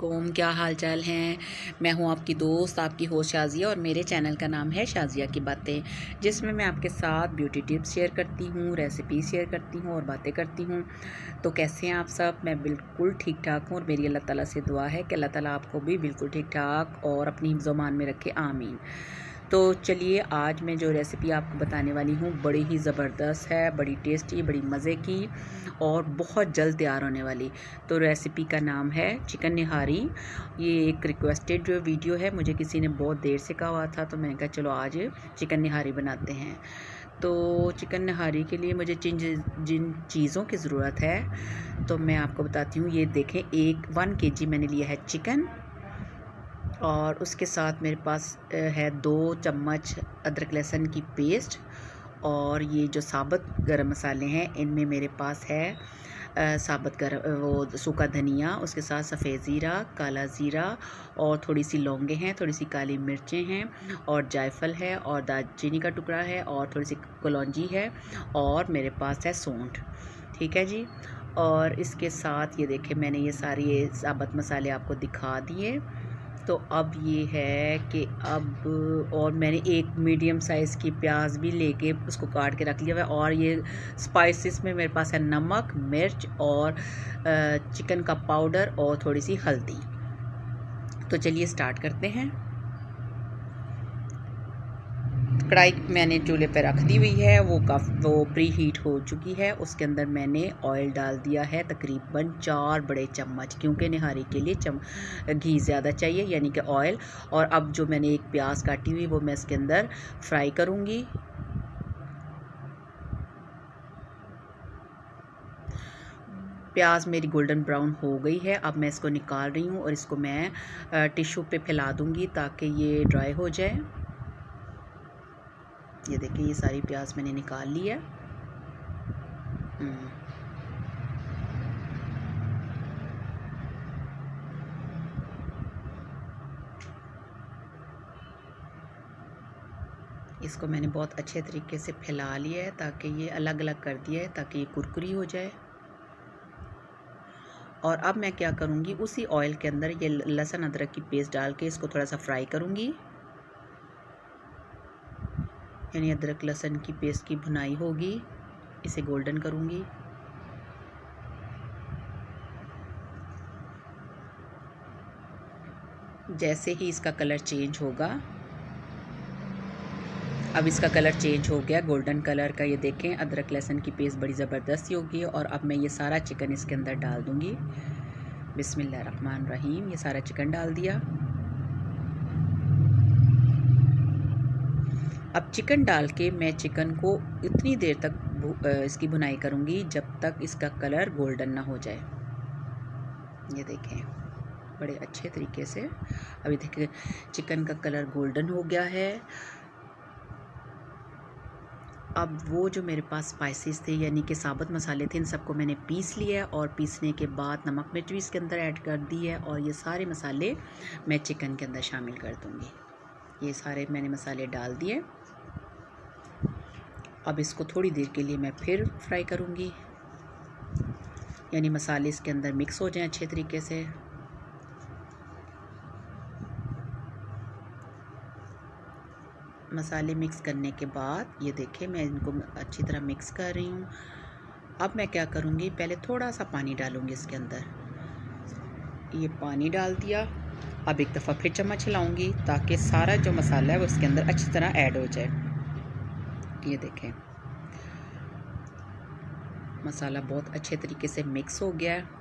वालेकुम, क्या हाल चाल हैं। मैं हूं आपकी दोस्त, आपकी होस्ट शाज़िया और मेरे चैनल का नाम है शाज़िया की बातें, जिसमें मैं आपके साथ ब्यूटी टिप्स शेयर करती हूं, रेसिपी शेयर करती हूं और बातें करती हूं। तो कैसे हैं आप सब? मैं बिल्कुल ठीक ठाक हूं और मेरी अल्लाह ताला से दुआ है कि अल्लाह ताला आपको भी बिल्कुल ठीक ठाक और अपनी हिफ्ज़-ओ-मान में रखे, आमीन। तो चलिए, आज मैं जो रेसिपी आपको बताने वाली हूँ बड़ी ही ज़बरदस्त है, बड़ी टेस्टी, बड़ी मज़े की और बहुत जल्द तैयार होने वाली। तो रेसिपी का नाम है चिकन निहारी। ये एक रिक्वेस्टेड वीडियो है, मुझे किसी ने बहुत देर से कहा हुआ था, तो मैंने कहा चलो आज चिकन निहारी बनाते हैं। तो चिकन निहारी के लिए मुझे जिन चीज़ों की ज़रूरत है तो मैं आपको बताती हूँ। ये देखें, 1 kg मैंने लिया है चिकन और उसके साथ मेरे पास है 2 चम्मच अदरक लहसुन की पेस्ट। और ये जो साबुत गरम मसाले हैं इनमें मेरे पास है साबुत गरम वो सूखा धनिया, उसके साथ सफ़ेद ज़ीरा, काला ज़ीरा और थोड़ी सी लौंगे हैं, थोड़ी सी काली मिर्चें हैं और जायफल है और दालचीनी का टुकड़ा है और थोड़ी सी कलौंजी है और मेरे पास है सौंठ। ठीक है जी। और इसके साथ ये देखें, मैंने ये सारे साबुत मसाले आपको दिखा दिए। तो अब ये है कि अब और मैंने एक मीडियम साइज़ की प्याज भी लेके उसको काट के रख लिया हुआ है। और ये स्पाइसेस में मेरे पास है नमक, मिर्च और चिकन का पाउडर और थोड़ी सी हल्दी। तो चलिए स्टार्ट करते हैं। कढ़ाई मैंने चूल्हे पे रख दी हुई है, वो प्री हीट हो चुकी है। उसके अंदर मैंने ऑयल डाल दिया है तकरीबन 4 बड़े चम्मच, क्योंकि निहारी के लिए घी ज़्यादा चाहिए, यानी कि ऑयल। और अब जो मैंने एक प्याज काटी हुई वो मैं इसके अंदर फ्राई करूँगी। प्याज मेरी गोल्डन ब्राउन हो गई है। अब मैं इसको निकाल रही हूँ और इसको मैं टिश्यू पे फैला दूँगी ताकि ये ड्राई हो जाए। ये देखिए, ये सारी प्याज मैंने निकाल ली है। इसको मैंने बहुत अच्छे तरीके से फैला लिया है ताकि ये अलग अलग कर दिया है ताकि ये कुरकुरी हो जाए। और अब मैं क्या करूँगी, उसी ऑयल के अंदर ये लहसुन अदरक की पेस्ट डाल के इसको थोड़ा सा फ्राई करूँगी, यानी अदरक लहसुन की पेस्ट की भुनाई होगी। इसे गोल्डन करूँगी। जैसे ही इसका कलर चेंज होगा, अब इसका कलर चेंज हो गया गोल्डन कलर का। ये देखें, अदरक लहसुन की पेस्ट बड़ी ज़बरदस्त होगी। और अब मैं ये सारा चिकन इसके अंदर डाल दूँगी। बिस्मिल्लाहिर्रहमानिर्रहीम। ये सारा चिकन डाल दिया। अब चिकन डाल के मैं चिकन को इतनी देर तक इसकी भुनाई करूँगी जब तक इसका कलर गोल्डन ना हो जाए। ये देखें, बड़े अच्छे तरीके से अभी देखिए चिकन का कलर गोल्डन हो गया है। अब वो जो मेरे पास स्पाइसेस थे, यानी कि साबुत मसाले थे, इन सबको मैंने पीस लिया और पीसने के बाद नमक मिर्च भी इसके अंदर ऐड कर दी है। और ये सारे मसाले मैं चिकन के अंदर शामिल कर दूँगी। ये सारे मैंने मसाले डाल दिए। अब इसको थोड़ी देर के लिए मैं फिर फ्राई करूँगी, यानी मसाले इसके अंदर मिक्स हो जाएं अच्छे तरीके से। मसाले मिक्स करने के बाद ये देखें, मैं इनको अच्छी तरह मिक्स कर रही हूँ। अब मैं क्या करूँगी, पहले थोड़ा सा पानी डालूँगी इसके अंदर। ये पानी डाल दिया। अब एक दफ़ा फिर चम्मच हिलाऊँगी ताकि सारा जो मसाला है वो इसके अंदर अच्छी तरह ऐड हो जाए। ये देखें, मसाला बहुत अच्छे तरीके से मिक्स हो गया है।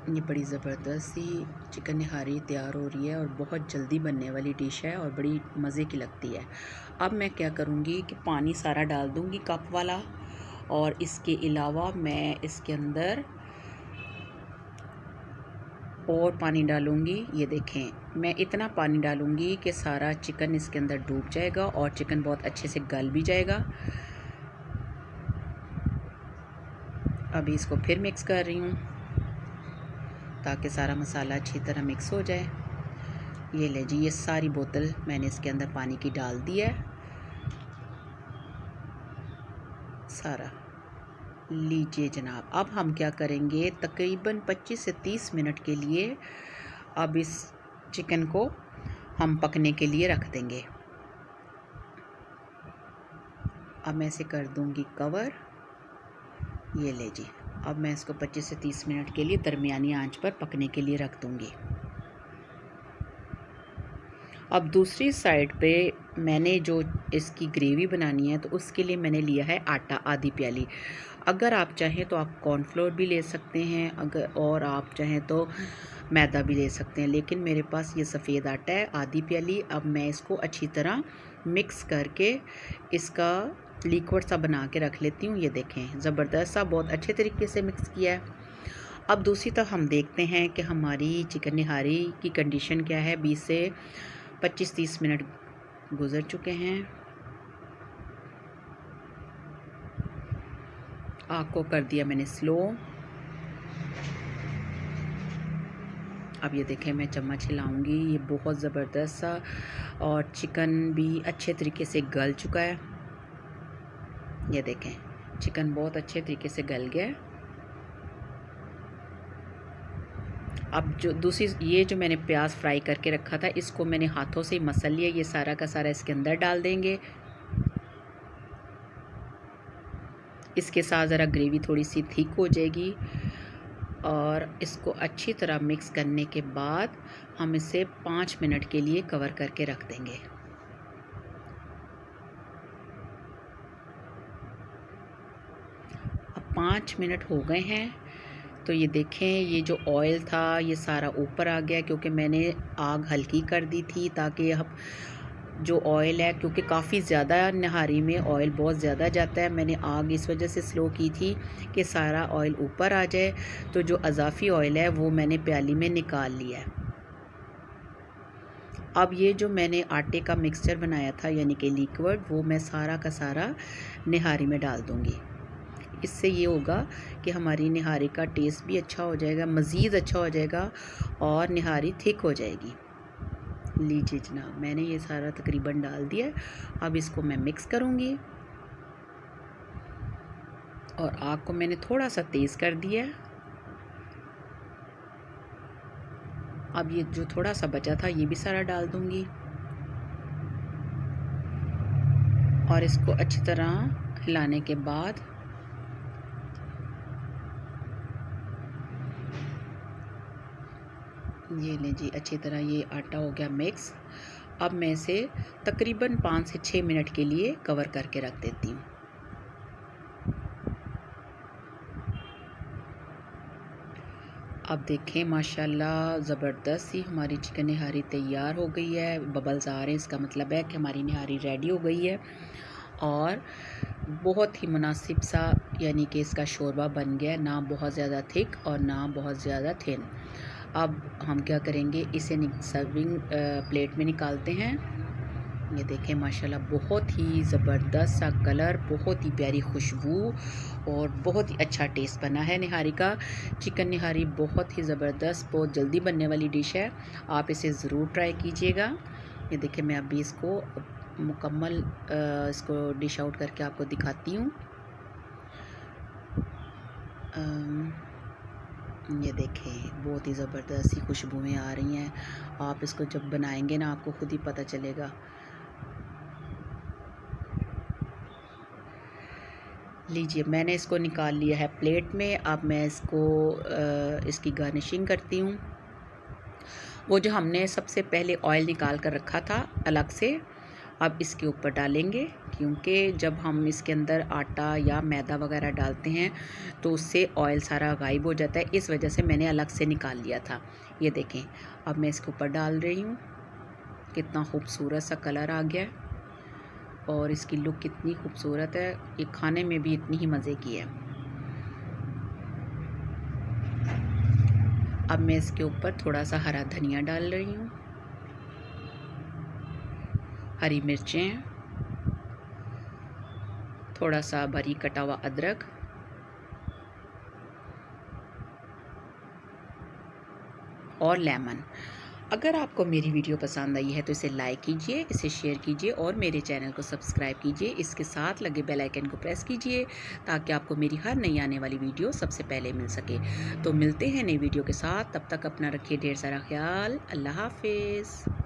ये बड़ी ज़बरदस्त सी चिकन निहारी तैयार हो रही है और बहुत जल्दी बनने वाली डिश है और बड़ी मज़े की लगती है। अब मैं क्या करूँगी कि पानी सारा डाल दूँगी कप वाला। और इसके अलावा मैं इसके अंदर और पानी डालूँगी। ये देखें, मैं इतना पानी डालूँगी कि सारा चिकन इसके अंदर डूब जाएगा और चिकन बहुत अच्छे से गल भी जाएगा। अभी इसको फिर मिक्स कर रही हूँ ताकि सारा मसाला अच्छी तरह मिक्स हो जाए। ये ले जी, ये सारी बोतल मैंने इसके अंदर पानी की डाल दी है सारा। लीजिए जनाब, अब हम क्या करेंगे, तकरीबन 25 से 30 मिनट के लिए अब इस चिकन को हम पकने के लिए रख देंगे। अब मैं इसे कर दूंगी कवर। ये ले जी, अब मैं इसको 25 से 30 मिनट के लिए दरमियानी आंच पर पकने के लिए रख दूंगी। अब दूसरी साइड पे मैंने जो इसकी ग्रेवी बनानी है तो उसके लिए मैंने लिया है आटा, आधी प्याली। अगर आप चाहें तो आप कॉर्नफ्लोर भी ले सकते हैं, अगर और आप चाहें तो मैदा भी ले सकते हैं, लेकिन मेरे पास ये सफ़ेद आटा है, आधी प्याली। अब मैं इसको अच्छी तरह मिक्स करके इसका लिक्विड सा बना के रख लेती हूँ। ये देखें, ज़बरदस्त सा, बहुत अच्छे तरीके से मिक्स किया है। अब दूसरी तरफ हम देखते हैं कि हमारी चिकन निहारी की कंडीशन क्या है। 20 से 25-30 मिनट गुज़र चुके हैं। आग को कर दिया मैंने स्लो। अब ये देखें, मैं चम्मच हिलाऊंगी, ये बहुत ज़बरदस्त सा, और चिकन भी अच्छे तरीके से गल चुका है। ये देखें, चिकन बहुत अच्छे तरीके से गल गया है। अब जो दूसरी, ये जो मैंने प्याज फ्राई करके रखा था, इसको मैंने हाथों से ही मसल लिया। ये सारा का सारा इसके अंदर डाल देंगे। इसके साथ ज़रा ग्रेवी थोड़ी सी थिक हो जाएगी, और इसको अच्छी तरह मिक्स करने के बाद हम इसे 5 मिनट के लिए कवर करके रख देंगे। अब 5 मिनट हो गए हैं, तो ये देखें, ये जो ऑयल था ये सारा ऊपर आ गया, क्योंकि मैंने आग हल्की कर दी थी ताकि अब जो ऑयल है, क्योंकि काफ़ी ज़्यादा निहारी में ऑयल बहुत ज़्यादा जाता है, मैंने आग इस वजह से स्लो की थी कि सारा ऑयल ऊपर आ जाए। तो जो अज़ाफ़ी ऑयल है वो मैंने प्याली में निकाल लिया है। अब ये जो मैंने आटे का मिक्सचर बनाया था, यानी कि लिक्विड, वो मैं सारा का सारा निहारी में डाल दूँगी। इससे ये होगा कि हमारी निहारी का टेस्ट भी अच्छा हो जाएगा, मज़ीद अच्छा हो जाएगा, और निहारी थिक हो जाएगी। लीजिए जनाब, मैंने ये सारा तकरीबन डाल दिया। अब इसको मैं मिक्स करूँगी, और आग को मैंने थोड़ा सा तेज़ कर दिया। अब ये जो थोड़ा सा बचा था ये भी सारा डाल दूँगी, और इसको अच्छी तरह हिलाने के बाद ये ले जी, अच्छी तरह ये आटा हो गया मिक्स। अब मैं इसे तकरीबन 5 से 6 मिनट के लिए कवर करके रख देती हूँ। अब देखें, माशाल्लाह ज़बरदस्त सी हमारी चिकन निहारी तैयार हो गई है। बबल्स आ रहे हैं, इसका मतलब है कि हमारी निहारी रेडी हो गई है, और बहुत ही मुनासिब सा, यानी कि इसका शोरबा बन गया, ना बहुत ज़्यादा थिक और ना बहुत ज़्यादा थिन। अब हम क्या करेंगे, इसे सर्विंग प्लेट में निकालते हैं। ये देखें, माशाल्लाह बहुत ही ज़बरदस्त सा कलर, बहुत ही प्यारी खुशबू, और बहुत ही अच्छा टेस्ट बना है निहारी का। चिकन निहारी बहुत ही ज़बरदस्त, बहुत जल्दी बनने वाली डिश है, आप इसे ज़रूर ट्राई कीजिएगा। ये देखें, मैं अभी इसको मुकम्मल इसको डिश आउट करके आपको दिखाती हूँ। ये देखें, बहुत ही ज़बरदस्त सी खुशबुएँ आ रही हैं। आप इसको जब बनाएंगे ना, आपको खुद ही पता चलेगा। लीजिए, मैंने इसको निकाल लिया है प्लेट में। अब मैं इसको इसकी गार्निशिंग करती हूँ। वो जो हमने सबसे पहले ऑयल निकाल कर रखा था अलग से, अब इसके ऊपर डालेंगे, क्योंकि जब हम इसके अंदर आटा या मैदा वगैरह डालते हैं तो उससे ऑयल सारा गायब हो जाता है, इस वजह से मैंने अलग से निकाल लिया था। ये देखें, अब मैं इसके ऊपर डाल रही हूँ। कितना खूबसूरत सा कलर आ गया है, और इसकी लुक कितनी खूबसूरत है, ये खाने में भी इतनी ही मज़े की है। अब मैं इसके ऊपर थोड़ा सा हरा धनिया डाल रही हूँ, हरी मिर्चें, थोड़ा सा बारीक कटा हुआ अदरक, और लेमन। अगर आपको मेरी वीडियो पसंद आई है तो इसे लाइक कीजिए, इसे शेयर कीजिए और मेरे चैनल को सब्सक्राइब कीजिए। इसके साथ लगे बेल आइकन को प्रेस कीजिए ताकि आपको मेरी हर नई आने वाली वीडियो सबसे पहले मिल सके। तो मिलते हैं नई वीडियो के साथ, तब तक अपना रखिए ढेर सारा ख्याल। अल्लाह हाफिज़।